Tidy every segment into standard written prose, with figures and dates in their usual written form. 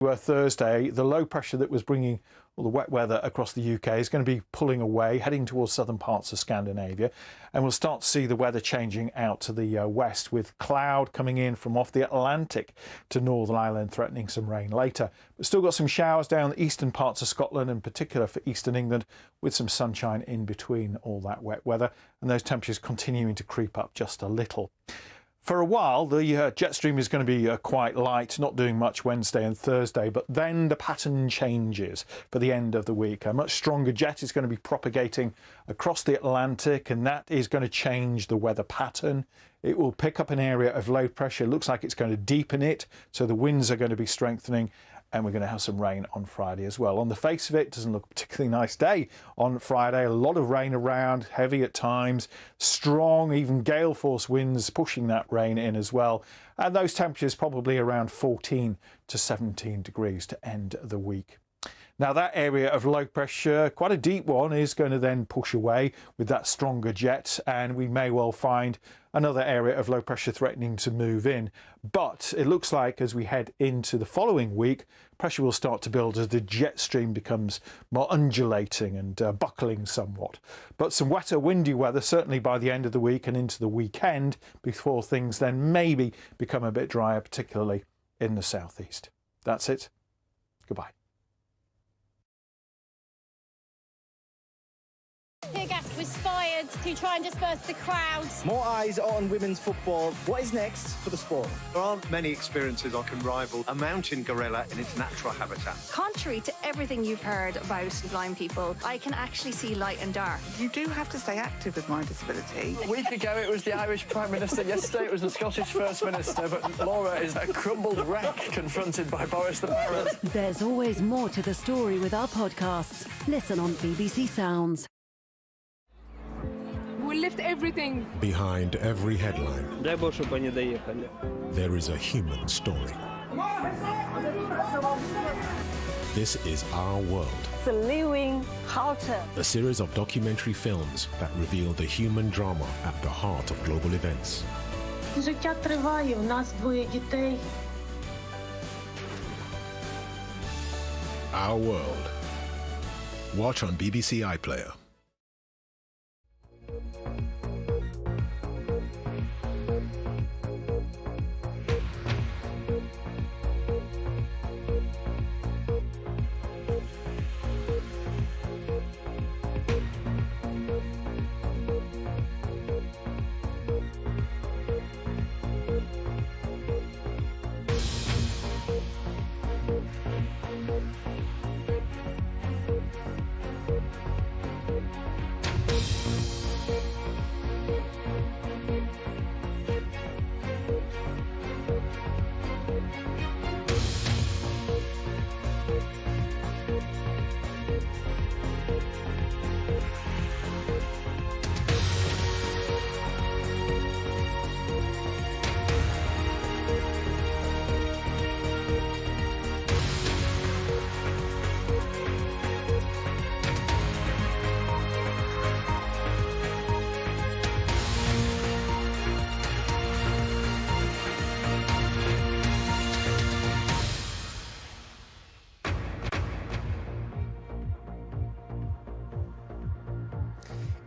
Thursday, the low pressure that was bringing all the wet weather across the UK is going to be pulling away, heading towards southern parts of Scandinavia, and we'll start to see the weather changing out to the west, with cloud coming in from off the Atlantic to Northern Ireland, threatening some rain later. But still got some showers down the eastern parts of Scotland, in particular for eastern England, with some sunshine in between all that wet weather, and those temperatures continuing to creep up just a little. For a while, the jet stream is going to be quite light, not doing much Wednesday and Thursday, but then the pattern changes for the end of the week. A much stronger jet is going to be propagating across the Atlantic, and that is going to change the weather pattern. It will pick up an area of low pressure. It looks like it's going to deepen it, so the winds are going to be strengthening, and we're going to have some rain on Friday as well. On the face of it, doesn't look a particularly nice day on Friday. A lot of rain around, heavy at times, strong, even gale force winds pushing that rain in as well. And those temperatures probably around 14 to 17 degrees to end the week. Now, that area of low pressure, quite a deep one, is going to then push away with that stronger jet, and we may well find another area of low pressure threatening to move in. But it looks like as we head into the following week, pressure will start to build as the jet stream becomes more undulating and buckling somewhat. But some wetter, windy weather certainly by the end of the week and into the weekend, before things then maybe become a bit drier, particularly in the southeast. That's it. Goodbye. Tear gas was fired to try and disperse the crowds. More eyes on women's football. What is next for the sport? There aren't many experiences that can rival a mountain gorilla in its natural habitat. Contrary to everything you've heard about blind people, I can actually see light and dark. You do have to stay active with my disability. A week ago it was the Irish Prime Minister, yesterday it was the Scottish First Minister, but Laura is a crumbled wreck confronted by Boris the Parrot. There's always more to the story with our podcasts. Listen on BBC Sounds. We lift everything. Behind every headline, there is a human story. This is Our World. It's a living culture. A series of documentary films that reveal the human drama at the heart of global events. Життя триває, у нас двоє дітей. Our World. Watch on BBC iPlayer.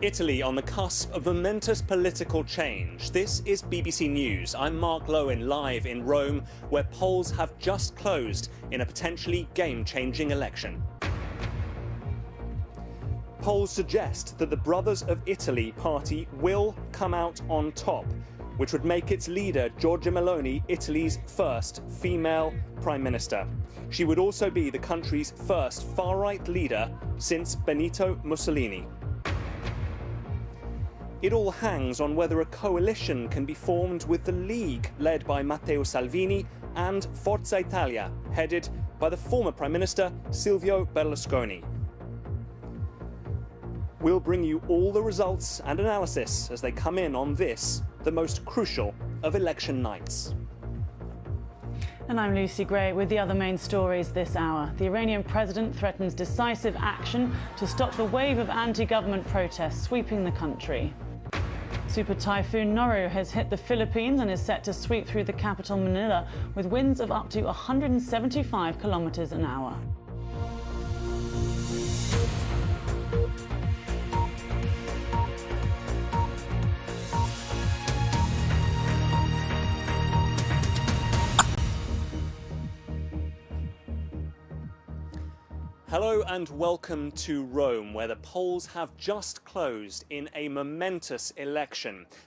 Italy on the cusp of momentous political change. This is BBC News. I'm Mark Lowen, live in Rome, where polls have just closed in a potentially game-changing election. Polls suggest that the Brothers of Italy party will come out on top, which would make its leader, Giorgia Meloni, Italy's first female prime minister. She would also be the country's first far-right leader since Benito Mussolini. It all hangs on whether a coalition can be formed with the League, led by Matteo Salvini, and Forza Italia, headed by the former Prime Minister Silvio Berlusconi. We'll bring you all the results and analysis as they come in on this, the most crucial of election nights. And I'm Lucy Gray with the other main stories this hour. The Iranian president threatens decisive action to stop the wave of anti-government protests sweeping the country. Super Typhoon Noru has hit the Philippines and is set to sweep through the capital Manila with winds of up to 175 kilometers an hour. Hello and welcome to Rome, where the polls have just closed in a momentous election that